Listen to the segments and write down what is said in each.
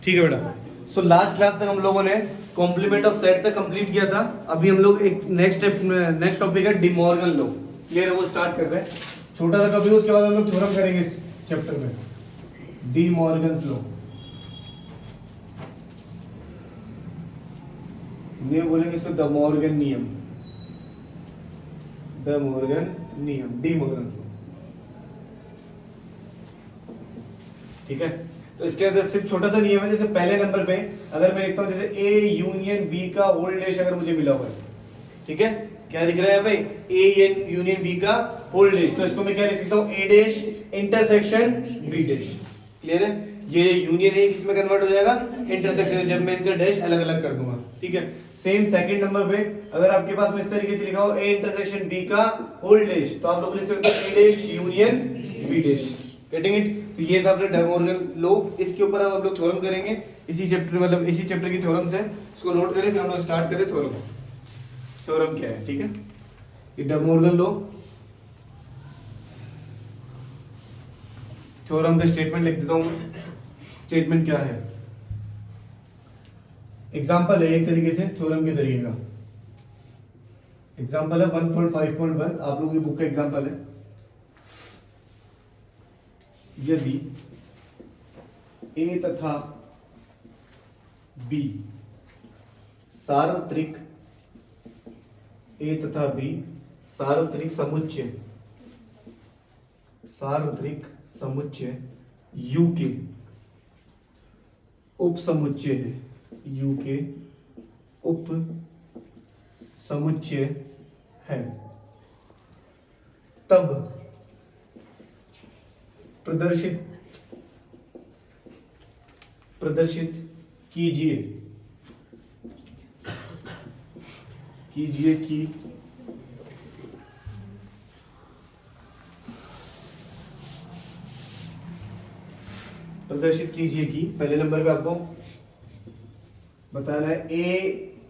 ठीक है बेटा। सो लास्ट क्लास तक हम लोगों ने कॉम्प्लीमेंट ऑफ सेट तक कंप्लीट किया था। अभी हम लोग एक नेक्स्ट टॉपिक है डिमॉर्गन लॉ। क्लियर है? वो स्टार्ट कर रहे हैं। छोटा सा टॉपिक, उसके बाद हम लोग थ्योरम करेंगे इस चैप्टर में, डिमॉर्गन लॉ। ये बोलेंगे इसको द मॉर्गन नियम, द मॉर्गन नियम, डिमॉर्गन लॉ। ठीक है, तो इसके अंदर सिर्फ छोटा सा नियम है। जैसे पहले नंबर पे अगर मैं लिखता हूं जैसे ए यूनियन बी का होल डैश अगर मुझे मिला हुआ है, ठीक है, क्या लिख रहा है भाई? ए यूनियन बी का होल डैश, तो इसको मैं क्या लिख सकता हूं? A dash intersection B dash. Clear है? ये यूनियन है, इसमें कन्वर्ट हो जाएगा इंटरसेक्शन जब मैं इनका डैश अलग अलग कर दूंगा। ठीक है, सेम सेकंड नंबर पे अगर आपके पास में इस तरीके से लिखा हो ए इंटरसेक्शन बी का होल डैश, तो आप लोग लिख सकते हो A dash union B dash. Getting it? तो ये था अपना द मॉर्गन लॉ। इसके ऊपर हम लोग थ्योरम करेंगे इसी चैप्टर, मतलब इसी चैप्टर की थ्योरम्स है, इसको नोट करें फिर हम लोग स्टार्ट करें थ्योरम। थ्योरम क्या है? ठीक है, ये द मॉर्गन लॉ। थ्योरम का स्टेटमेंट लिख देता हूं। स्टेटमेंट क्या है? एग्जांपल है एक तरीके से थ्योरम के तरीके का। एग्जांपल है 1.5.1, आप लोगों की बुक का एग्जांपल है। यदि ए तथा बी सार्वत्रिक, ए तथा बी सार्वत्रिक समुच्चय, सार्वत्रिक समुच्चय यू के उप समुच्चय है, यू के उप समुच्चय है, तब प्रदर्शित कीजिए कि प्रदर्शित कीजिए कि पहले नंबर पे आपको बताना है A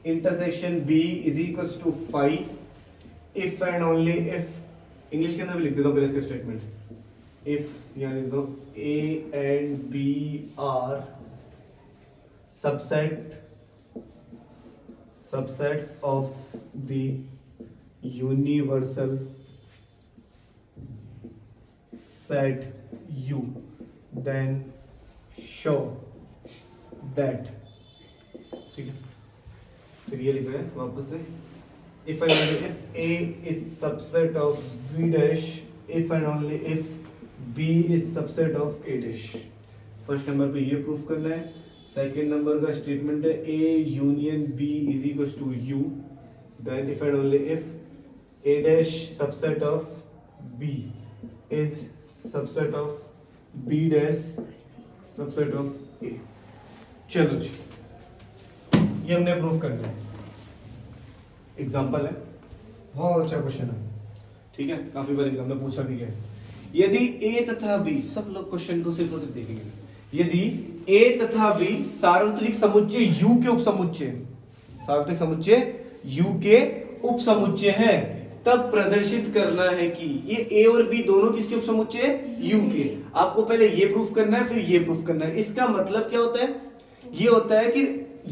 intersection B is equal to 5 if and only if, English के अंदर भी लिख देता हूं पहले इसका स्टेटमेंट, इफ यानी दो A and B are subsets of the universal set U, then show that, ठीक है, फिर ये लिख रहे हैं वापस से, if and only if A is subset of B dash, if and only if B is subset of A dash। First number पे ये प्रूफ करना है। सेकेंड नंबर का स्टेटमेंट है A union B is equal to U, then if and only if A dash subset of B is subset of B dash subset of A. चलो जी, ये हमने प्रूफ करना है। एग्जांपल है, बहुत अच्छा क्वेश्चन है, ठीक है, काफी बार एग्जाम में पूछा भी गया है। यदि ए तथा बी, सब लोग क्वेश्चन को सिर्फ और सिर्फ देखेंगे, यदि ए तथा बी सार्वत्रिक समुच्चय यू के उप समुच्चय, सार्वत्रिक समुच्चय यू के उप समुच्चय है, तब प्रदर्शित करना है कि ये ए और बी दोनों किसके उप समुच्चय? यू के। आपको पहले ये प्रूफ करना है फिर ये प्रूफ करना है। इसका मतलब क्या होता है? ये होता है कि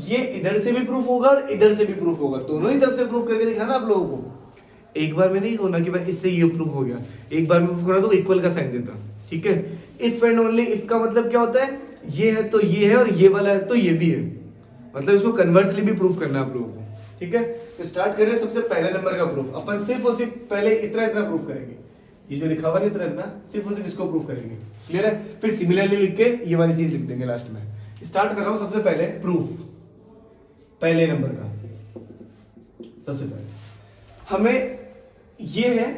ये इधर से भी प्रूफ होगा और इधर से भी प्रूफ होगा, दोनों ही तरफ से प्रूफ करके दिखाना आप लोगों को। एक बार में नहीं होना कि भाई इससे ये प्रूफ हो गया, एक बार में प्रूफ करना तो इक्वल का साइन देता। ठीक है, इफ एंड ओनली इफ का मतलब क्या होता है? ये है तो ये है और ये वाला है तो ये भी है, मतलब इसको कन्वर्सली भी प्रूफ करना है आप लोगों को। ठीक है, तो स्टार्ट करें सबसे पहले नंबर का प्रूफ। अपन सिर्फ और सिर्फ पहले इतना इतना प्रूफ करेंगे, ये जो लिखा हुआ है इतना इतना, सिर्फ और सिर्फ इसको प्रूफ करेंगे। क्लियर है? फिर सिमिलरली लिख के ये वाली चीज लिख देंगे लास्ट में। स्टार्ट कर रहा हूं सबसे पहले प्रूफ, पहले नंबर का। सबसे पहले हमें ये है,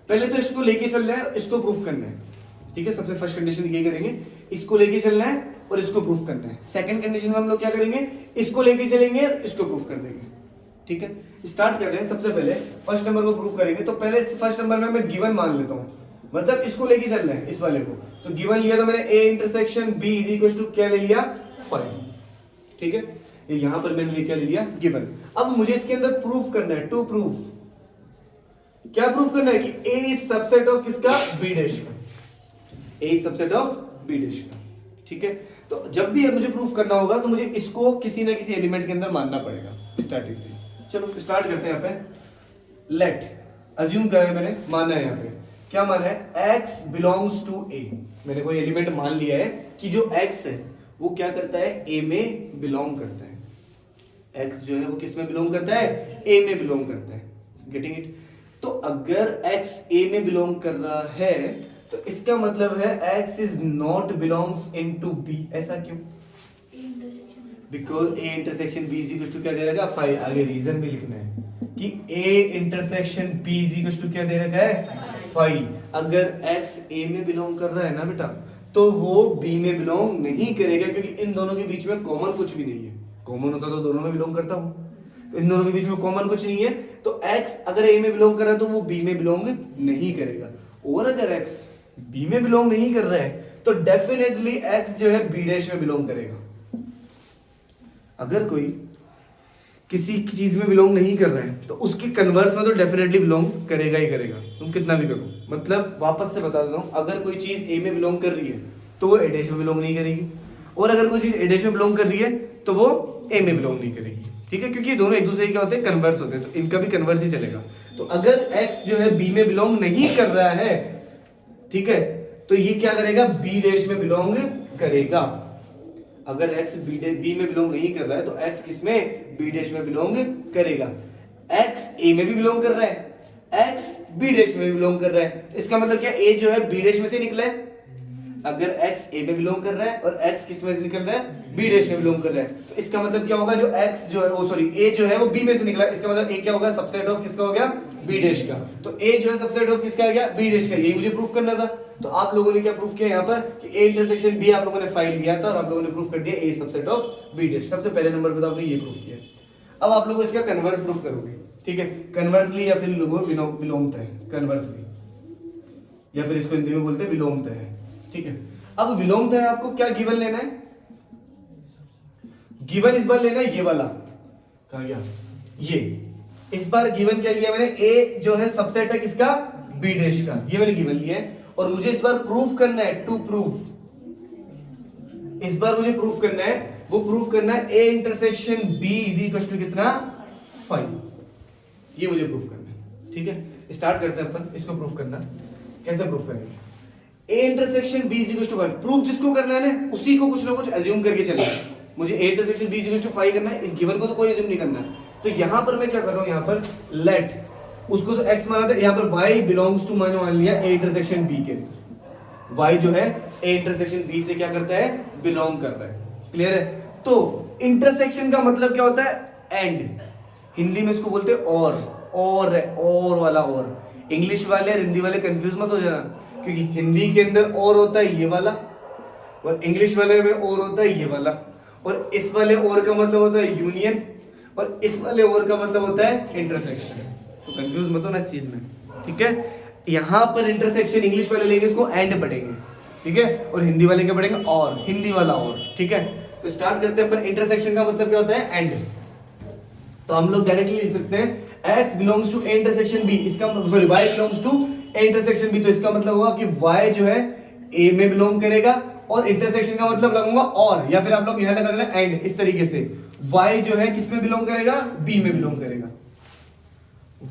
पहले तो इसको लेके चलना है, इसको प्रूफ करना है। ठीक है, सबसे फर्स्ट कंडीशन ये करेंगे, इसको लेके चलना है और इसको प्रूफ करना है। सेकंड कंडीशन में हम लोग क्या करेंगे? इसको लेके चलेंगे और इसको प्रूफ कर देंगे। ठीक है, स्टार्ट कर रहे हैं। सबसे पहले फर्स्ट नंबर को प्रूफ करेंगे, तो पहले फर्स्ट नंबर में मैं गिवन मान लेता हूं, मतलब इसको लेके चलना है इस वाले को। तो गिवन लिया तो मैंने A intersection B is equal to क्या ले लिया? 5। ठीक है, ये यहां पर मैंने क्या ले लिया? गिवन। अब मुझे इसके अंदर प्रूफ करना है, टू प्रूफ, क्या प्रूफ करना है? कि ए इज सबसेट ऑफ किसका? बी डैश का। A is subset of B dash का। ठीक है, तो जब भी मुझे प्रूफ करना होगा तो मुझे इसको किसी ना किसी एलिमेंट के अंदर मानना पड़ेगा स्टार्टिंग से। चलो स्टार्ट करते हैं। यहाँ पे लेट अज्यूम करा है मैंने, माना है यहाँ पे क्या माना है, x बिलोंग्स टू a। मैंने कोई एलिमेंट मान लिया है कि जो x है वो क्या करता है, a में बिलोंग करता है। x जो है वो किस में बिलोंग करता है, a में बिलोंग करता है। Getting it? तो अगर x a में बिलोंग कर रहा है तो इसका मतलब है x is not belongs into b। ऐसा क्यों? Because a intersection b is equal to क्या दे रखा है, 5। आगे रीजन भी लिखना है कि a intersection b is equal to क्या दे रखा है, 5। अगर x a में बिलोंग कर रहा है ना बेटा, तो वो b में बिलोंग नहीं करेगा, क्योंकि इन दोनों के बीच में कॉमन कुछ भी नहीं है। कॉमन होता तो दोनों में बिलोंग करता हूं, तो इन दोनों के बीच में कॉमन कुछ नहीं है, तो x अगर a में बिलोंग कर रहा है तो वो b में बिलोंग नहीं करेगा। और अगर x b में बिलोंग नहीं कर रहा है तो डेफिनेटली x जो है b डैश में बिलोंग करेगा। अगर कोई किसी चीज में बिलोंग नहीं कर रहा है तो उसके कन्वर्स में तो डेफिनेटली बिलोंग करेगा ही करेगा, तुम कितना भी करो। मतलब वापस से बता देता हूं, अगर कोई चीज a में बिलोंग कर रही है तो वो a डैश में बिलोंग नहीं करेगी, और अगर कोई चीज a डैश में बिलोंग कर रही है तो वो a में बिलोंग नहीं करेगी। ठीक है, क्योंकि दोनों एक दूसरे के क्या होते हैं, कन्वर्स होते हैं, तो इनका भी कन्वर्स ही चलेगा। तो अगर x जो है b में बिलोंग नहीं कर रहा है, ठीक है, तो ये क्या करेगा, b डैश में बिलोंग करेगा। अगर x b में बिलोंग नहीं कर रहा है तो x किस में, b डैश में बिलोंग करेगा। x a में भी बिलोंग कर रहा है, x b डैश में भी बिलोंग कर रहा है, तो इसका मतलब क्या, a जो है b डैश में से निकला है। अगर x a में बिलोंग कर रहा है और x किस में से निकल रहा है, b डैश में बिलोंग कर रहा है, तो इसका मतलब क्या होगा, जो x जो है वो सॉरी a जो है वो b में से निकला है, इसका मतलब a क्या होगा, सबसेट ऑफ किसका हो गया, b डैश का। तो a जो है सबसेट ऑफ किसका आ गया, b डैश का। यही मुझे प्रूफ करना था। तो आप लोगों ने क्या प्रूफ किया यहाँ पर कि a इंटरसेक्शन b आप लोगों ने फाइल लिया था और आप लोगों ने प्रूफ कर दिया a subset of b dash. सबसे पहले नंबर पे तो आपने ये प्रूफ किया। अब आप लोग इसका कन्वर्स प्रूफ करोगे। ठीक है, कन्वर्सली या फिर लोगों विलोमता है, कन्वर्सली या फिर इसको हिंदी में बोलते हैं विलोमता है। ठीक है, अब विलोमता है, आपको क्या गिवन लेना है, गिवन इस बार लेना है ये वाला, कहां गया ये, इस बार गिवन क्या लिया मैंने, a जो है सबसेट है किसका, b डैश का, ये मैंने गिवन लिया है। और मुझे इस बार प्रूफ करना है, टू प्रूफ, इस बार मुझे प्रूफ करना है, वो प्रूफ करना है a intersection b is equal to कितना, 5। ये मुझे प्रूफ करना है। ठीक है, स्टार्ट करते हैं अपन इसको प्रूफ करना। कैसे प्रूफ करेंगे, a intersection b is equal to 5। Proof जिसको करना है ना उसी को कुछ ना कुछ अज्यूम करके चलना है। मुझे a intersection b is equal to 5 करना है, इस गिवन को तो कोई अज्यूम नहीं करना है। तो यहां पर मैं क्या कर रहा हूं, यहां पर लेट, उसको तो x माना था, यहां पर y बिलोंग्स टू मैंने मान लिया a इंटरसेक्शन b के। y जो है a इंटरसेक्शन b से क्या करता है, बिलोंग कर रहा है। क्लियर है? तो इंटरसेक्शन का मतलब क्या होता है, एंड। हिंदी में इसको बोलते हैं और वाला और। इंग्लिश वाले और हिंदी वाले कंफ्यूज मत हो जाना, क्योंकि हिंदी के अंदर और होता है ये वाला, और इंग्लिश वाले में और होता है ये वाला, और इस वाले और का मतलब होता है यूनियन, और इस वाले और का मतलब होता है इंटरसेक्शन। तो कंफ्यूज मत होना इस चीज में। ठीक है, यहां पर इंटरसेक्शन इंग्लिश वाले लेंगे इसको एंड पढ़ेंगे, ठीक है, और हिंदी वाले क्या पढ़ेंगे, और, हिंदी वाला और। ठीक है, तो स्टार्ट करते हैं अपन। इंटरसेक्शन का मतलब क्या होता है, एंड। तो हम लोग डायरेक्टली लिख सकते हैं x belongs to a intersection b, इसका sorry y belongs to a intersection b, तो इसका मतलब होगा कि y जो है a में बिलोंग करेगा, और इंटरसेक्शन का मतलब लगाऊंगा और, या फिर आप लोग यहां लगा देना एंड, इस तरीके से y जो है किस में बिलोंग करेगा, b में बिलोंग करेगा।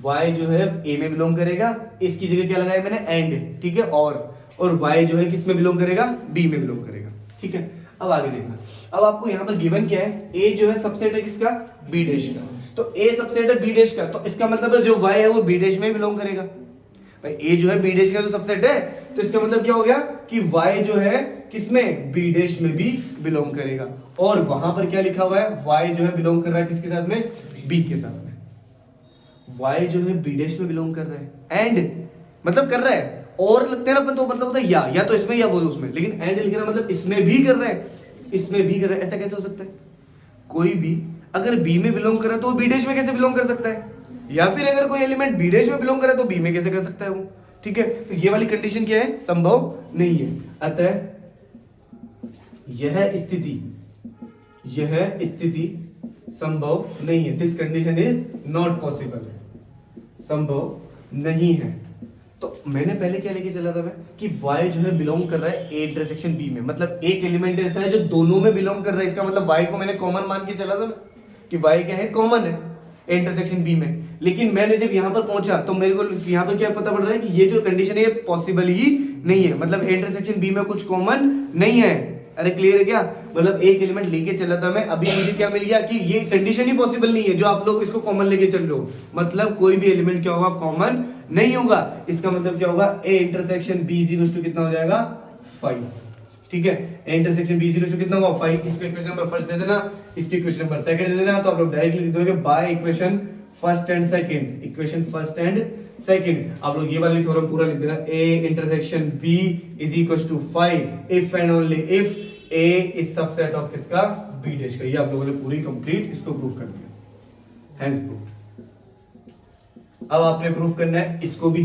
y जो है a में बिलोंग करेगा, इसकी जगह क्या लगाया मैंने, एंड। ठीक है, और y जो है किस में बिलोंग करेगा, b में बिलोंग करेगा। ठीक है, अब आगे देखना। अब आपको यहां पर गिवन क्या है, a जो है सबसेट है किसका, b डैश का। तो a सबसेट है b डैश का, तो इसका मतलब है जो y है वो b डैश में बिलोंग करेगा। भाई a जो है b डैश का जो सबसेट है, तो इसका मतलब क्या हो गया कि y जो है किसमें, b डैश में भी बिलोंग करेगा। और वहां पर क्या लिखा हुआ है, y जो है बिलोंग कर रहा है किसके साथ में, b के साथ में। y जो है b डैश में बिलोंग कर रहा है, एंड मतलब कर रहा है, और लगते हैं ना अपन तो मतलब होता है या तो इसमें या वो उसमें, लेकिन एंड लिख रहा है मतलब इसमें भी कर रहा है, इसमें भी कर रहा है। ऐसा कैसे हो सकता है, कोई भी अगर b में बिलोंग कर रहा है तो वो b डैश में कैसे बिलोंग कर सकता है, या फिर अगर कोई एलिमेंट b डैश में बिलोंग कर रहा है तो b में कैसे कर सकता है वो। ठीक है, तो ये वाली कंडीशन क्या है, संभव नहीं है। अतः यह स्थिति संभव नहीं है, this condition is not possible, संभव नहीं है। तो मैंने पहले क्या लेके चला था मैं कि y जो है बिलोंग कर रहा है a इंटरसेक्शन b में, मतलब एक एलिमेंट ऐसा है जो दोनों में बिलोंग कर रहा है, इसका मतलब y को मैंने कॉमन मान के चला था मैं कि y क्या है, कॉमन है a इंटरसेक्शन b में। लेकिन मैंने जब यहाँ पर पहुंचा तो मेरे को यहाँ पर क्या पता पड़ रहा है कि ये जो कंडीशन है ये पॉसिबल ही नहीं है, मतलब a इंटरसेक्शन b में कुछ कॉमन नहीं है। अरे क्लियर है क्या, मतलब एक एलिमेंट लेके चला था मैं, अभी मुझे क्या मिल गया कि ये कंडीशन ही पॉसिबल नहीं है जो आप लोग इसको कॉमन लेके चल रहे हो, मतलब कोई भी एलिमेंट क्या होगा, कॉमन नहीं होगा। इसका मतलब क्या होगा, a intersection b equals to कितना हो जाएगा, 5। ठीक है, a intersection b equals to कितना होगा, 5। इसको इक्वेशन नंबर फर्स्ट दे देना, इसको इक्वेशन नंबर सेकंड दे देना, तो आप लोग डायरेक्टली लिख दोगे by equation first and second, equation first and second. आप लोग ये वाली थ्योरम पूरा लिख देना, a intersection b is equals to 5 if and only if a is subset of किसका, b डैश का। ये आप लोगों ने पूरी कंप्लीट इसको प्रूव कर दिया, हैंस प्रूफ। अब आपने प्रूफ करना है इसको भी,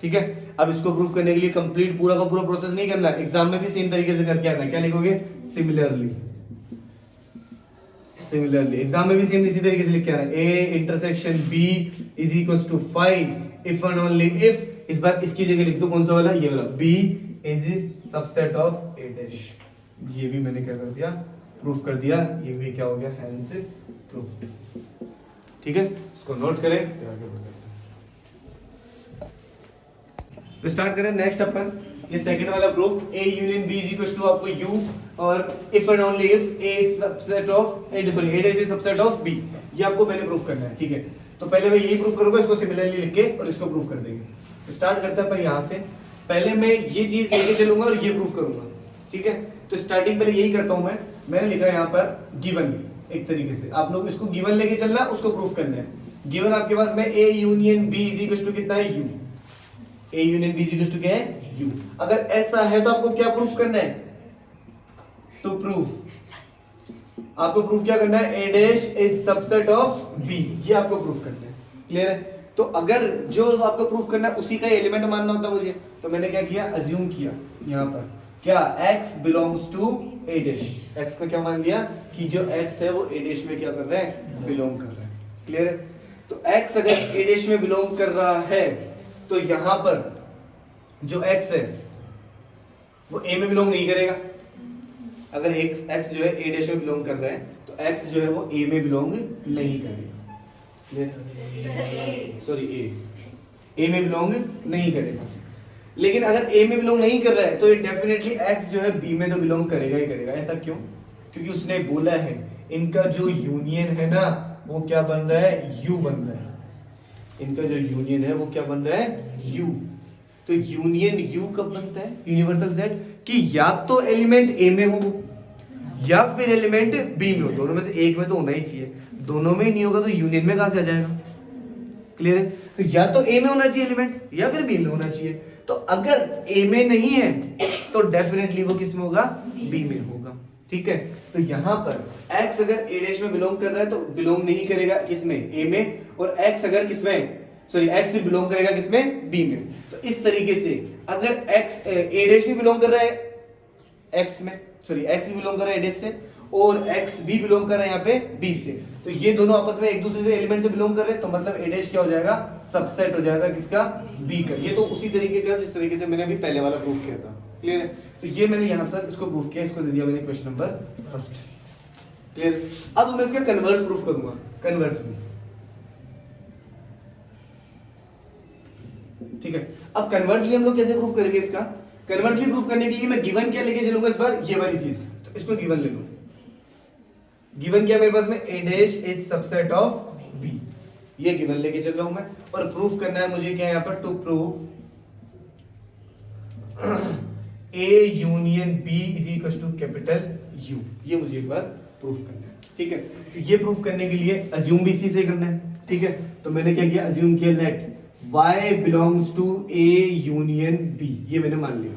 ठीक है। अब इसको प्रूफ करने के लिए कंप्लीट पूरा का पूरा प्रोसेस नहीं करना है, एग्जाम में भी सेम तरीके से करके आना है। क्या लिखोगे, सिमिलरली, सिमिलरली एग्जाम में भी सेम इसी तरीके से लिख के आना है, a intersection b is equals to 5 if and only if, इस बार इसकी जगह लिख दो कौन सा वाला, ये वाला, b is subset of a dash. ये भी मैंने क्या कर दिया, प्रूफ कर दिया, ये भी क्या हो गया, हैंस प्रूफ। ठीक है, इसको नोट करें, आगे बढ़ते हैं। तो स्टार्ट करें नेक्स्ट अपन, ये सेकंड वाला proof, a union b is equal to आपको u और if and only if a subset of a dash is subset of b, ये आपको पहले प्रूफ करना है। ठीक है, तो पहले मैं यही प्रूफ करूंगा, इसको सिमिलरली लिख के और इसको प्रूफ कर देंगे। तो स्टार्ट करते हैं अपन यहां से, पहले मैं ये चीज लेके चलूंगा और ये प्रूफ करूंगा। ठीक है, तो स्टार्टिंग पहले यही करता हूं मैंने लिखा है यहाँ पर गिवन, एक तरीके से आप लोग इसको गिवन लेके चलना, उसको प्रूफ करना है। गिवन आपके पास में a union b is equal to कितना है, u, a union b is equal to क्या है, u। अगर ऐसा है तो आपको क्या प्रूफ करना है, टू प्रूव, आपको प्रूफ क्या करना है, a dash is subset of b, ये आपको प्रूफ करना है। क्लियर है, तो अगर जो आपको प्रूफ करना है उसी का एलिमेंट मानना होता मुझे, तो मैंने क्या किया, अज्यूम किया यहाँ पर क्या, x belongs to a dash, x को क्या मान लिया कि जो x है वो a डैश में क्या कर रहा है, बिलोंग कर रहा है। क्लियर है, तो x अगर a डैश में बिलोंग कर रहा है तो यहां पर जो x है वो a में बिलोंग नहीं करेगा। अगर x जो है a डैश में बिलोंग कर रहा है तो x जो है वो a में बिलोंग नहीं करेगा, सॉरी a में बिलोंग नहीं करेगा। लेकिन अगर a में बिलोंग नहीं कर रहा है तो ये डेफिनेटली x जो है b में तो बिलोंग करेगा ही करेगा। ऐसा क्यों, क्योंकि उसने बोला है इनका जो यूनियन है ना वो क्या बन रहा है, u बन रहा है। इनका जो यूनियन है वो क्या बन रहा है, u। तो यूनियन u कब बनता है, यूनिवर्सल सेट, कि या तो एलिमेंट a में हो या फिर एलिमेंट b में हो, दोनों में से एक में तो होना ही चाहिए। दोनों में ही नहीं होगा तो यूनियन में कहां से आ जाएगा। क्लियर है, तो या तो a में होना चाहिए एलिमेंट या फिर b में होना चाहिए। तो अगर a में नहीं है तो डेफिनेटली वो किस में होगा, b में होगा। ठीक है, तो यहां पर x अगर a डैश में बिलोंग कर रहा है तो बिलोंग नहीं करेगा किसमें, a में, और x अगर किसमें, सॉरी x भी बिलोंग करेगा किसमें, b में। तो इस तरीके से अगर x a डैश भी बिलोंग कर रहा है x में, सॉरी x भी बिलोंग कर रहा है a डैश से और x भी बिलोंग कर रहा है यहाँ पे b से, तो ये दोनों आपस में एक दूसरे से एलिमेंट से बिलोंग कर रहे हैं, तो मतलब a डैश क्या हो जाएगा, सबसेट हो जाएगा किसका, b का। ये तो उसी तरीके का जिस तरीके से मैंने अभी पहले वाला प्रूफ किया था। क्लियर है, तो ये मैंने यहाँ तक इसको प्रूफ किया, इसको दे दिया मैंने क्वेश्चन नंबर फर्स्ट। क्लियर, अब मैं इसका कन्वर्स प्रूफ करूंगा, कन्वर्स भी। ठीक है, अब कन्वर्सली हम लोग कैसे प्रूफ करेंगे इसका, कन्वर्सली प्रूफ करने के लिए मैं गिवन क्या लेके चलूंगा इस बार, ये वाली चीज, तो इसको गिवन ले लो। गिवन क्या मेरे पास में, a dash is subset of b, ये गिवन लेके चल रहा हूं मैं, और प्रूफ करना है मुझे क्या यहां पर, to prove a union b is equal to capital U, ये मुझे एक बार प्रूफ करना है। ठीक है, तो ये प्रूफ करने के लिए अज्यूम भी इसी से करना है। ठीक है, तो मैंने क्या किया, अज्यूम किया let y belongs to a union b, ये मैंने मान लिया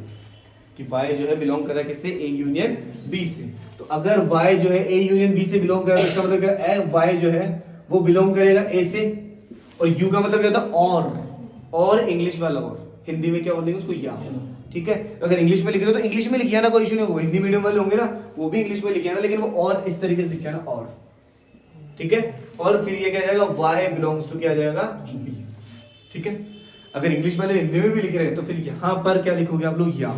कि y जो है बिलोंग कर रहा है किससे, a यूनियन b से। तो अगर y जो है a यूनियन b से बिलोंग कर रहा है, इसका मतलब क्या है, y जो है वो बिलोंग करेगा a से, और u का मतलब क्या होता, और इंग्लिश वाला और, हिंदी में क्या बोलेंगे उसको, या। ठीक है, अगर इंग्लिश में लिख रहे हो तो इंग्लिश में लिखिए ना, कोई इशू नहीं होगा। हिंदी मीडियम वाले होंगे ना वो भी इंग्लिश में लिखिए ना, लेकिन वो और इस तरीके से लिखिए ना, और। ठीक है, और फिर ये क्या जाएगा, y बिलोंग्स टू क्या आ जाएगा, b। ठीक है, अगर इंग्लिश वाले हिंदी में भी लिख रहे हैं तो फिर यहाँ पर क्या लिखोगे आप लोग, या।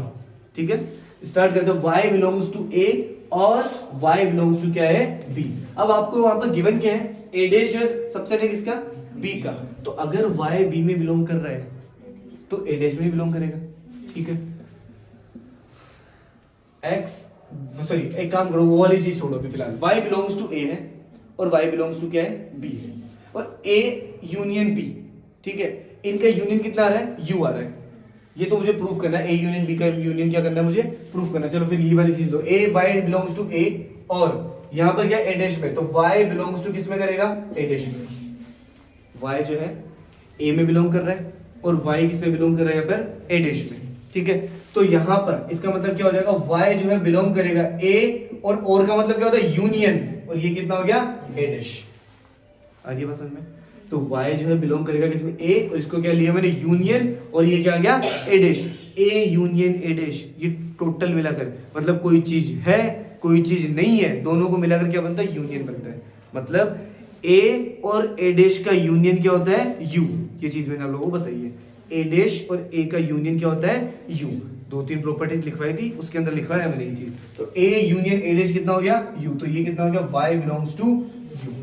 ठीक है, स्टार्ट करते हो, y बिलोंग्स टू a और y बिलोंग्स टू क्या है, b। अब आपको वहां पर गिवन क्या है, a डैश जो है सबसेट है किसका, b का। तो अगर y b में बिलोंग कर रहा है तो a डैश में बिलोंग करेगा। ठीक है, x सॉरी एक काम करो, वो वाली चीज छोड़ो अभी फिलहाल। y बिलोंग्स टू a है और y बिलोंग्स टू क्या है, b है, और a यूनियन b। ठीक है, इनका यूनियन कितना आ रहा है, u आ रहा है। ये तो मुझे प्रूफ करना है, a यूनियन b का यूनियन क्या करना है, मुझे प्रूफ करना है। चलो फिर ये वाली चीज लो, a y belongs to a और यहाँ पर क्या a डैश में, तो y बिलोंग्स टू किस में करेगा, a डैश में। y जो है a में बिलोंग कर रहा है और y किस में बिलोंग कर रहा है, यहाँ पर a डैश में। ठीक है, तो यहाँ पर इसका मतलब क्या हो जाएगा, y जो है बिलोंग करेगा a और का मतलब क्या होता है, यूनियन, और ये कितना हो गया, a डैश। आ रही है बात समझ में? तो y जो है बिलोंग करेगा किसमें, a, और इसको क्या लिया मैंने, यूनियन, और ये क्या आ गया, a dash. a union a dash, ये टोटल मिलाकर, मतलब कोई चीज है कोई चीज नहीं है, दोनों को मिलाकर क्या बनता है, यूनियन बनता है। मतलब a और a डैश का यूनियन क्या होता है, u। ये चीज मैंने आप लोगों को बताई है, a डैश और a का यूनियन क्या होता है, u। दो तीन प्रॉपर्टीज लिखवाई थी, उसके अंदर लिखवाया है मैंने ये चीज। तो a यूनियन a डैश कितना हो गया, u। तो ये कितना हो गया, y बिलोंग्स टू u।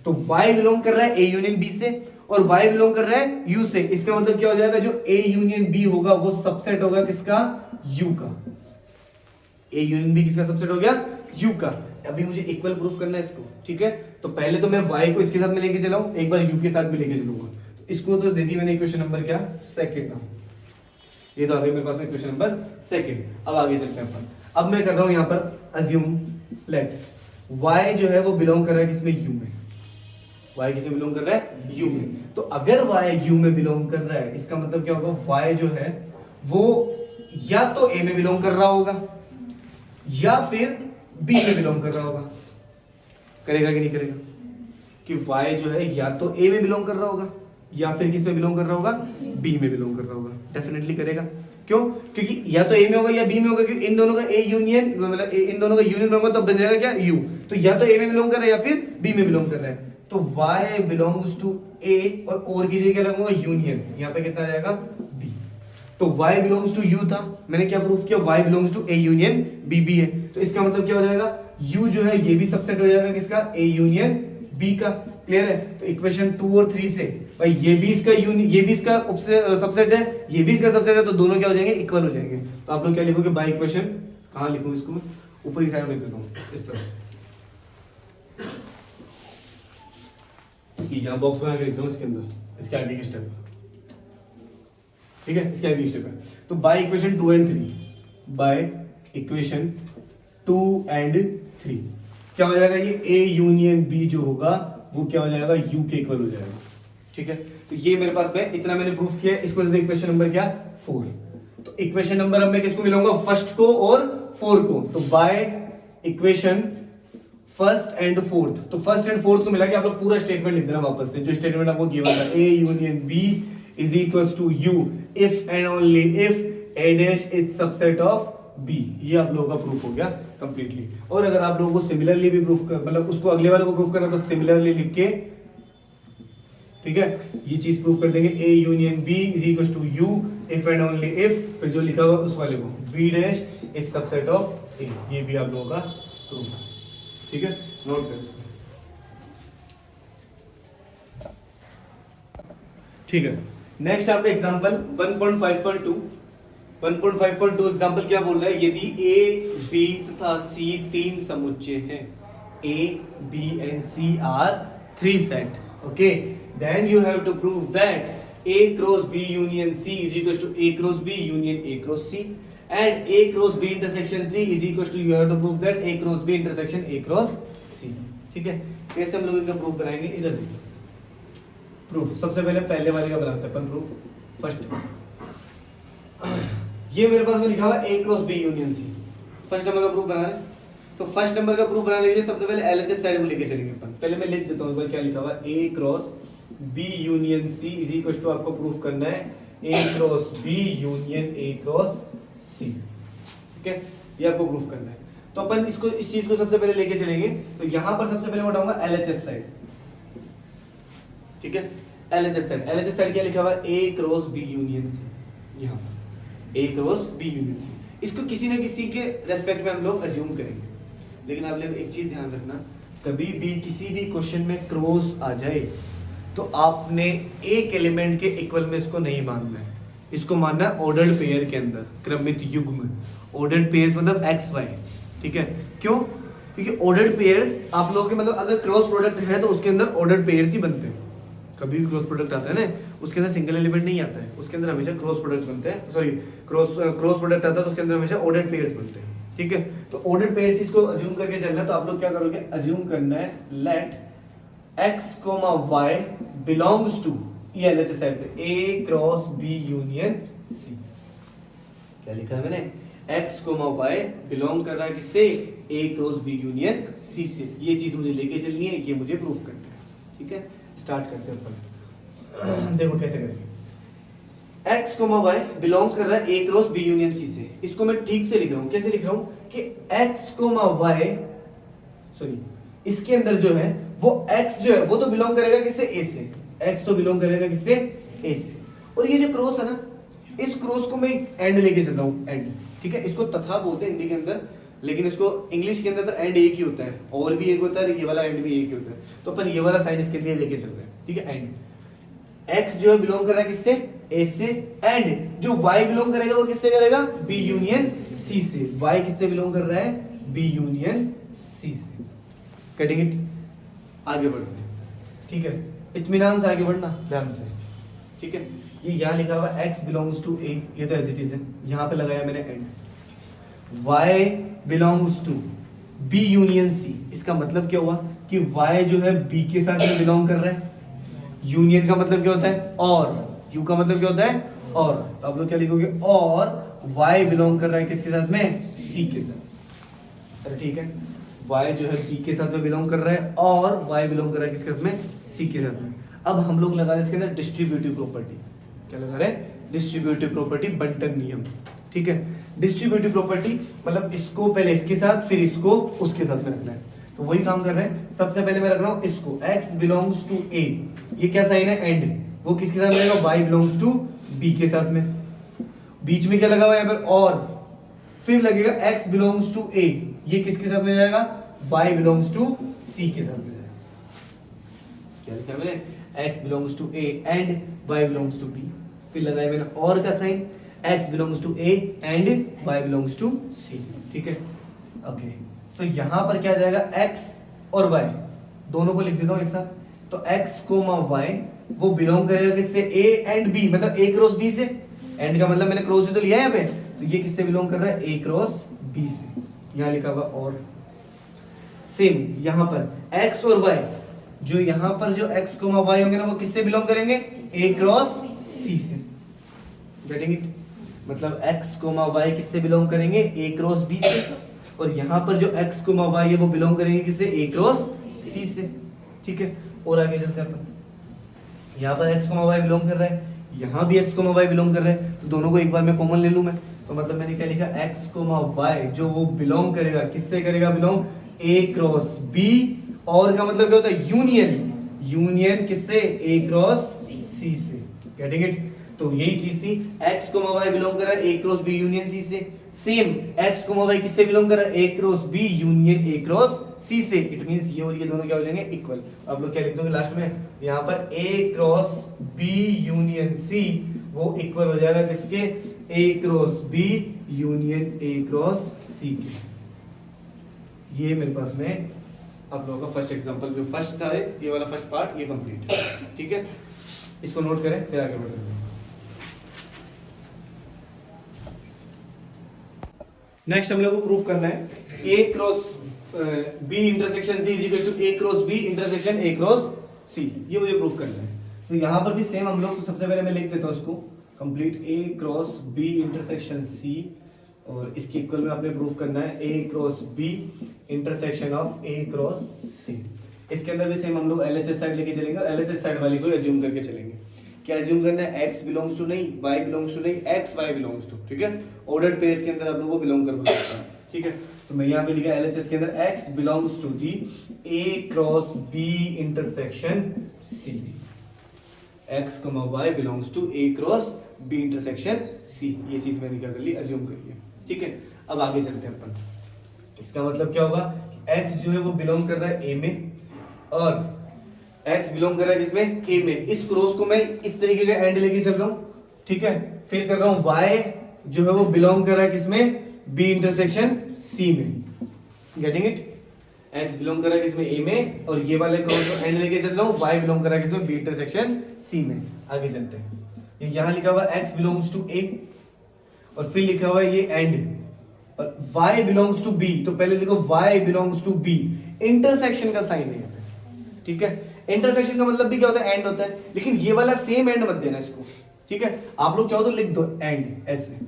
तो y बिलोंग कर रहा है a यूनियन b से और y बिलोंग कर रहा है u से। इसका मतलब क्या हो जाएगा, जो a यूनियन b होगा वो सबसेट होगा किसका, u का। a यूनियन b किसका सबसेट हो गया, u का। अभी मुझे इक्वल प्रूफ करना है इसको। ठीक है, तो पहले तो मैं y को इसके साथ में लेके चलाऊं, एक बार u के साथ भी लेके चलूंगा। तो इसको तो दे दी मैंने इक्वेशन नंबर क्या, सेकंड। ये तो आ गई मेरे पास में इक्वेशन नंबर सेकंड। अब आगे चलते हैं अपन। अब मैं कर रहा हूं यहां पर अज्यूम लेट y जो है वो बिलोंग कर रहा है किसमें, u में। y किसमें बिलोंग कर रहा है, u में। तो अगर y u में बिलोंग कर रहा है, इसका मतलब क्या होगा, y जो है वो या तो a में बिलोंग कर रहा होगा या फिर b में बिलोंग कर रहा होगा। करेगा कि नहीं करेगा, कि y जो है या तो a में बिलोंग कर रहा होगा या फिर किस में बिलोंग कर रहा होगा, b में बिलोंग कर रहा होगा। डेफिनेटली करेगा। क्यों, क्योंकि या तो a में होगा या b में होगा, क्योंकि इन दोनों का a यूनियन, मतलब इन दोनों का यूनियन होगा तो बन जाएगा क्या, u। तो या तो a में बिलोंग कर रहा है या फिर b में बिलोंग कर रहा है। तो y बिलोंग्स टू a और की जगह क्या लगूंगा, यूनियन। यहाँ पे कितना आ जाएगा, b। तो y बिलोंग्स टू u था, मैंने क्या प्रूफ किया, y belongs to a union b भी है। तो इसका मतलब क्या हो जाएगा, u जो है ये भी सबसेट हो जाएगा किसका, a यूनियन b का। क्लियर है? तो इक्वेशन 2 और 3 से भाई ये भी इसका यूनियन, ये भी इसका सबसेट है, ये भी इसका सबसेट है, तो दोनों क्या हो जाएंगे, इक्वल हो जाएंगे। तो आप लोग क्या लिखोगे, बाय इक्वेशन, कहां लिखूं इसको मैं, ऊपर की साइड में लिख देता हूं इस तरह, यहाँ बॉक्स बना के लिख दूं इसके अंदर, इसके आगे की स्टेप। ठीक है, इसके आगे की स्टेप है। तो by equation 2 and 3, by equation 2 and 3 क्या हो जाएगा, ये a यूनियन b जो होगा वो क्या हो जाएगा, u के इक्वल हो जाएगा। ठीक है, तो ये मेरे पास में इतना मैंने प्रूफ किया। इसको इक्वेशन नंबर क्या, 4। तो इक्वेशन नंबर अब मैं किसको मिलाऊंगा, फर्स्ट को और 4 को। तो bye equation first and fourth, तो फर्स्ट एंड फोर्थ को मिला के आप लोग पूरा स्टेटमेंट लिख देना वापस से, जो स्टेटमेंट आपको गिवन था, a union b is equals to u if and only if a dash is subset of b। ये आप लोगों का प्रूफ हो गया कंप्लीटली। और अगर आप लोगों को सिमिलरली भी प्रूफ कर, मतलब उसको अगले वाले को प्रूफ करना, तो सिमिलरली लिख के, ठीक है, ये चीज प्रूफ कर देंगे, a union b is equals to u if and only if, फिर जो लिखा हुआ उस वाले को, b dash is subset of a। ये भी आप लोगों का प्रूफ है। ठीक है, नोट करें इसको। ठीक है, नेक्स्ट आपका एग्जांपल 1.5.2। 1.5.2 एग्जांपल क्या बोल रहा है, यदि a b तथा c तीन समुच्चय हैं, a b and c are three set, okay, then you have to prove that a cross b union c is equals to a cross b union a cross c, and a cross b intersection c is equals to, you have to prove that a cross b intersection a cross c। ठीक है, कैसे हम लोग इनका proof बनाएंगे, इधर देखो proof. सबसे पहले वाले का बनाते हैं अपन प्रूफ। फर्स्ट ये मेरे पास में लिखा हुआ a cross b union c, first number का प्रूफ बना रहे हैं। तो फर्स्ट नंबर का प्रूफ बनाने के लिए सबसे पहले एलएचएस साइड को लेके चलेंगे अपन। पहले मैं लिख देता हूं एक बार क्या लिखा हुआ, a cross b union c is equal to, आपको प्रूफ करना है a cross b union a cross c। ठीक है, ये आपको प्रूफ करना है। तो अपन इसको, इस चीज को सबसे पहले लेके चलेंगे। तो यहां पर सबसे पहले मैं उठाऊंगा एलएचएस साइड। ठीक है, LHS सेट, LHS सेट क्या लिखा हुआ है, A cross B union C, यहाँ पर A cross B union C। इसको किसी न किसी के रेस्पेक्ट में हम लोग अज्यूम करेंगे, लेकिन आप लोग एक चीज ध्यान रखना, कभी भी किसी भी क्वेश्चन में क्रॉस आ जाए तो आपने एक एलिमेंट के इक्वल में इसको नहीं मानना है, इसको मानना है ऑर्डर्ड पेयर के अंदर, क्रमित युग्म। ऑर्डर्ड पेयर्स मतलब एक्स वाई, ठीक है। क्यों? क्योंकि ऑर्डर्ड पेयर्स आप लोगों के मतलब अगर क्रॉस प्रोडक्ट है तो उसके अंदर ऑर्डर्ड पेयर्स ही बनते हैं। कभी भी क्रॉस प्रोडक्ट आता है ना, उसके अंदर सिंगल एलिमेंट नहीं आता है, उसके अंदर हमेशा क्रॉस प्रोडक्ट बनते हैं, सॉरी क्रॉस प्रोडक्ट आता है तो उसके अंदर हमेशा ऑर्डर्ड पेयर्स बनते हैं, ठीक है। तो ऑर्डर्ड पेयर्स इसको अज्यूम करके चलना है, तो आप लोग क्या करोगे, अज्यूम करना है let x, y belongs to, ये LHS सेट से A cross B union C। क्या लिखा है मैंने, x, y बिलोंग कर रहा है किससे, A cross B union C से। ये चीज मुझे लेके चलनी है, ये मुझे प्रूफ करना है, ठीक है। स्टार्ट करते हैं अपन, देखो कैसे करेंगे। x, y बिलोंग कर रहा है A cross B union C से। इसको मैं ठीक से लिख रहा हूं, कैसे लिख रहा हूं कि x, y सॉरी इसके अंदर जो है वो x जो है वो तो बिलोंग करेगा किससे, A से, x तो बिलोंग करेगा किससे, A से। और ये जो क्रॉस है ना, इस क्रॉस को मैं एंड लेके चल रहा हूं, एंड, ठीक है। इसको तथा बोलते हैं हिंदी के अंदर, लेकिन इसको इंग्लिश के अंदर तो एंड एक ही होता है, और भी एक होता है, ये वाला एंड भी एक ही होता है, तो अपन ये वाला साइन इसके लिए लेके चल रहे हैं, ठीक है। एंड x जो है बिलोंग कर रहा है किससे, A से, एंड जो y बिलोंग करेगा वो किससे करेगा, B यूनियन C से। y किससे बिलोंग कर रहा है, B यूनियन C से। कटिंग इट, आगे बढ़ते हैं, ठीक है। इत्मीनान से आगे बढ़ना, ध्यान से, ठीक है। ये यहाँ लिखा हुआ x बिलोंग्स टू A, ये तो एज इट इज है, यहाँ पे लगाया मैंने and. y belongs to B union C, इसका मतलब क्या हुआ कि y जो है B के साथ में बिलोंग कर रहा है। यूनियन का मतलब क्या होता है, और, U का मतलब क्या होता है, और, तो आप लोग क्या लिखोगे, और y बिलोंग कर रहा है किसके साथ में, C के साथ। अरे ठीक है, y जो है B के साथ में बिलोंग कर रहा है, और y बिलोंग कर रहा है किसके साथ में, C के साथ में। अब हम लोग लगा रहे हैं इसके अंदर डिस्ट्रीब्यूटिव प्रॉपर्टी। क्या लगा रहे हैं, डिस्ट्रीब्यूटिव प्रॉपर्टी, बंटन नियम, ठीक है। डिस्ट्रीब्यूटिव प्रॉपर्टी मतलब इसको पहले इसके साथ, फिर इसको उसके साथ में रखना है, तो वही काम कर रहे हैं। सबसे पहले मैं रख रहा हूं इसको, x बिलोंग्स टू A, ये क्या साइन है, एंड, वो किसके साथ रहेगा, y बिलोंग्स टू B के साथ में। बीच में क्या लगा हुआ है यहाँ पर, और, फिर लगेगा x बिलोंग्स टू A, ये किसके साथ में जाएगा, y बिलोंग्स टू C के साथ में जाएगा। क्या लिखा है मैंने, x belongs to A and y belongs to B, फिर लगाया मैंने और का sign, x belongs to A and y belongs to C, ठीक है। ओके, सो यहां पर क्या जाएगा, x और y दोनों को लिख देता हूं एक साथ, तो x, y वो बिलोंग करेगा किससे, A एंड B, मतलब A क्रॉस B से। एंड का मतलब मैंने क्रॉस ही तो लिया है यहाँ पे, तो ये किससे बिलोंग कर रहा है, A क्रॉस B से। यहाँ लिखा हुआ और, सेम यहाँ पर x और y, जो यहाँ पर जो x, y होंगे ना, वो किससे बिलोंग करेंगे, A क्रॉस C से। गेटिंग इट, मतलब x, y किससे बिलोंग करेंगे, A क्रॉस B से, और यहाँ पर जो x, y है वो बिलोंग करेंगे किससे, A क्रॉस C से, ठीक है। और आगे चलते हैं अपन, यहाँ पर x, y बिलोंग कर रहा है, यहाँ भी x, y बिलोंग कर रहे हैं, तो दोनों को एक बार मैं कॉमन ले लूं मैं, तो मतलब मैंने क्या लिखा, x, y जो वो बिलोंग करेगा किससे करेगा बिलोंग, A क्रॉस B, और का मतलब क्या होता है, यूनियन, यूनियन किससे, A क्रॉस C से। गेटिंग इट, तो यही चीज थी, x, y बिलोंग कर रहा है A cross B union C से। सेम x, y किससे बिलोंग कर रहा है, A cross B union A cross C से। इट मींस ये और ये दोनों क्या हो जाएंगे, इक्वल। आप लोग क्या लिख दोगे लास्ट में, यहाँ पर A cross B union C वो इक्वल हो जाएगा किसके, A cross B union A cross C के। ये मेरे पास में आप लोगों का फर्स्ट एग्जांपल, जो फर्स्ट था ये वाला फर्स्ट पार्ट, ये कंप्लीट है, ठीक है। इसको नोट करें, फिर आगे बढ़ते हैं। नेक्स्ट हम लोग को प्रूफ करना है A cross B intersection C is equal to A cross B intersection A cross C, ये मुझे प्रूफ करना है। तो यहाँ पर भी सेम हम लोग, सबसे पहले मैं लिख देता हूँ इसको complete, A cross B intersection C, और इसके इक्वल में आपने प्रूफ करना है A cross B intersection of A cross C। इसके अंदर भी सेम हम लोग LHS साइड लेके चलेंगे, और LHS साइड वाली को एज्यूम करके चलेंगे। क्या एज्यूम करना है, x बिलोंग्स टू नहीं, y बिलोंग्स टू नहीं, x y बिलोंग्स टू, ठीक है। ऑर्डर्ड पेयर्स के अंदर आप लोगों को बिलोंग करना है, ठीक है। तो मैं यहाँ पे लिखा LHS के अंदर x belongs to the A cross B intersection C। X comma y belongs to A cross B intersection C. ये चीज मैंने क्या कर ली, अज्यूम करी है। ठीक है, अब आगे चलते हैं अपन। इसका मतलब क्या होगा, एक्स जो है वो बिलोंग कर रहा है ए में, और एक्स बिलोंग कर रहा है किसमें, ए में। इस क्रॉस को मैं इस तरीके का एंड लेके चल रहा हूं, ठीक है। फिर कर रहा हूं वाई जो है वो बिलोंग कर रहा है किसमें, बी इंटरसेक्शन सी में। Getting it? एक्स बिलोंग कर रहा है किसमें, ए में, और ये वाले क्रॉस को एंड लेके चल रहा हूं, वाई बिलोंग कर रहा है किसमें, बी इंटरसेक्शन सी में। आगे चलते हैं, ये यहां लिखा हुआ एक्स बिलोंग्स टू ए, और फिर लिखा हुआ है ये एंड, और y बिलोंग्स टू b। तो पहले देखो y belongs to b, intersection का साइन है यहाँ पे, ठीक है। इंटरसेक्शन का मतलब भी क्या होता है, एंड होता है, लेकिन ये वाला सेम एंड मत देना इसको, ठीक है। आप लोग चाहो तो लिख दो एंड ऐसे,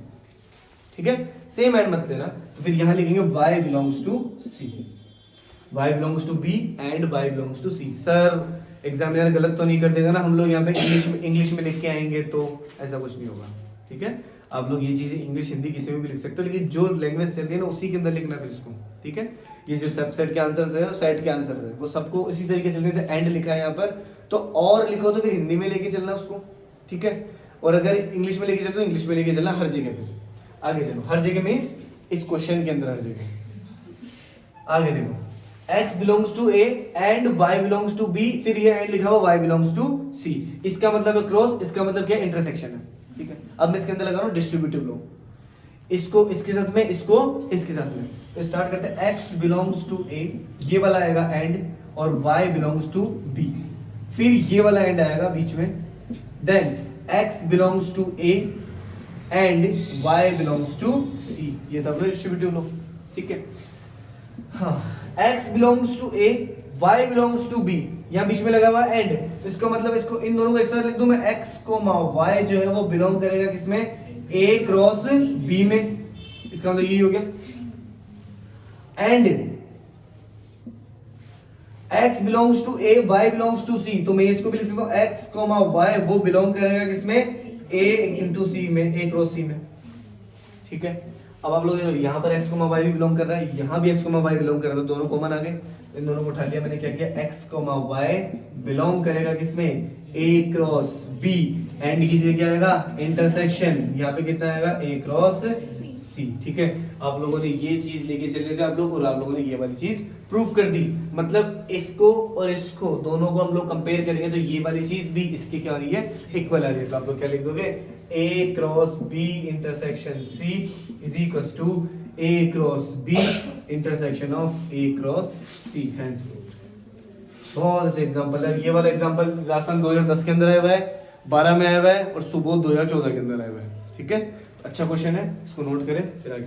ठीक है, सेम एंड मत देना। तो फिर यहां लिखेंगे y belongs to c, y belongs to b and y belongs to c। Sir examiner गलत तो नहीं कर देगा ना, हम लोग यहाँ पे इंग्लिश में लिख के आएंगे तो ऐसा कुछ नहीं होगा, ठीक है। आप लोग ये चीजें इंग्लिश हिंदी किसी में भी लिख सकते हो, लेकिन जो लैंग्वेज चल रही है ना उसी के अंदर लिखना फिर इसको, ठीक है। ये जो सबसेट के आंसर्स है, सेट के आंसर है, वो सबको इसी तरीके से जैसे एंड लिखा है यहाँ पर, तो और लिखो तो फिर हिंदी में लेके चलना उसको, ठीक है। और अगर इंग्लिश में लेके चलो तो इंग्लिश में लेके चलना हर जगह। फिर आगे चलो, हर जगह मीन्स इस क्वेश्चन के अंदर हर जगह। आगे देखो, x belongs to a and y belongs to b, फिर ये एंड लिखा हुआ y बिलोंग्स टू c। इसका मतलब है क्रॉस, इसका मतलब क्या है, इंटरसेक्शन है, ठीक है। अब मैं इसके अंदर लगा रहा हूं डिस्ट्रीब्यूटिव लॉ, इसको इसके साथ में, इसको इसके साथ में। तो स्टार्ट करते हैं, x बिलोंग्स टू a, ये वाला आएगा एंड, और y बिलोंग्स टू b, फिर ये वाला एंड आएगा बीच में, then x belongs to a and y belongs to c। ये था डिस्ट्रीब्यूटिव लॉ, ठीक है। हाँ, x belongs to a, y belongs to b, यहाँ बीच में लगा हुआ एंड, तो इसका मतलब इसको इन दोनों को एक साथ लिख दूं मैं, x y जो है वो बिलोंग करेगा किसमें, a क्रॉस b में। इसका मतलब यही हो गया। And x belongs to a, y belongs to c, तो मैं इसको भी लिख सकता हूं x y वो बिलोंग करेगा किसमें, a इंटू c में, a क्रॉस c में, ठीक है। अब आप लोग यहाँ पर x y भी बिलोंग कर रहा है, यहाँ भी x y बिलोंग कर रहा है, तो दोनों कॉमन आ गए, इन दोनों को उठा लिया मैंने। क्या किया, x y बिलोंग करेगा किसमें, a क्रॉस b, एंड की क्या आएगा, इंटरसेक्शन, यहाँ पे कितना आएगा, a क्रॉस c, ठीक है। आप लोगों ने ये चीज लेके चले थे आप लोग, और आप लोगों ने ये वाली चीज प्रूफ कर दी। मतलब इसको और इसको दोनों को हम लोग कंपेयर करेंगे तो ये वाली चीज भी इसके क्या आ रही है, इक्वल आ रही है। तो आप लोग क्या लिख दोगे, a cross b intersection c is equals to a cross b intersection of a cross c। Hence बहुत अच्छे एग्जांपल है। ये वाला एग्जांपल राजस्थान 2010 के अंदर आया हुआ है, 12 में आया हुआ है, और सुबोध 2014 के अंदर आया हुआ है, ठीक है। अच्छा क्वेश्चन है, इसको नोट करें फिर आगे।